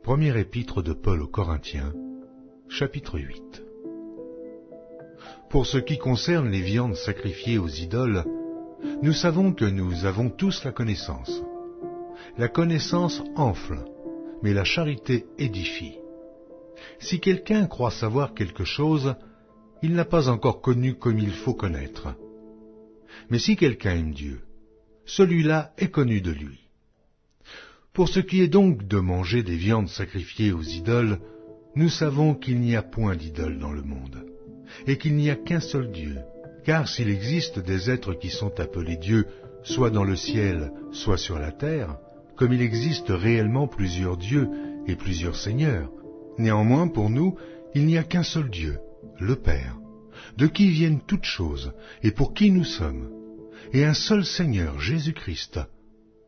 Première épître de Paul aux Corinthiens, chapitre 8. Pour ce qui concerne les viandes sacrifiées aux idoles, nous savons que nous avons tous la connaissance. La connaissance enfle, mais la charité édifie. Si quelqu'un croit savoir quelque chose, il n'a pas encore connu comme il faut connaître. Mais si quelqu'un aime Dieu, celui-là est connu de lui. Pour ce qui est donc de manger des viandes sacrifiées aux idoles, nous savons qu'il n'y a point d'idole dans le monde, et qu'il n'y a qu'un seul Dieu. Car s'il existe des êtres qui sont appelés dieux, soit dans le ciel, soit sur la terre, comme il existe réellement plusieurs dieux et plusieurs seigneurs, néanmoins pour nous, il n'y a qu'un seul Dieu, le Père, de qui viennent toutes choses et pour qui nous sommes, et un seul Seigneur, Jésus-Christ,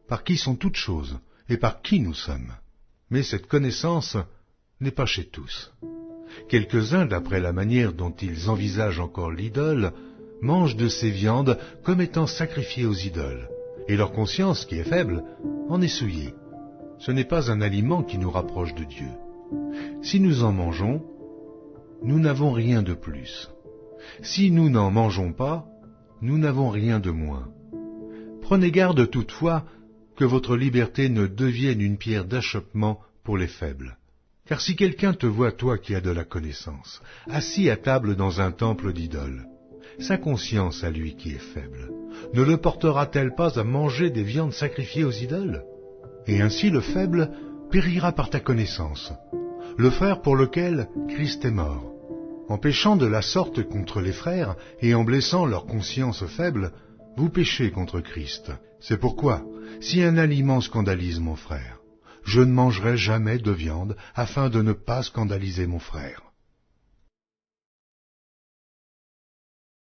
par qui sont toutes choses et par qui nous sommes. Mais cette connaissance n'est pas chez tous. Quelques-uns, d'après la manière dont ils envisagent encore l'idole, mangent de ces viandes comme étant sacrifiées aux idoles, et leur conscience, qui est faible, en est souillée. Ce n'est pas un aliment qui nous rapproche de Dieu. Si nous en mangeons, nous n'avons rien de plus. Si nous n'en mangeons pas, nous n'avons rien de moins. Prenez garde toutefois que votre liberté ne devienne une pierre d'achoppement pour les faibles. Car si quelqu'un te voit, toi qui as de la connaissance, assis à table dans un temple d'idoles, sa conscience à lui qui est faible, ne le portera-t-elle pas à manger des viandes sacrifiées aux idoles? Et ainsi le faible périra par ta connaissance, le frère pour lequel Christ est mort. En péchant de la sorte contre les frères et en blessant leur conscience faible, vous péchez contre Christ. C'est pourquoi, si un aliment scandalise mon frère, je ne mangerai jamais de viande afin de ne pas scandaliser mon frère.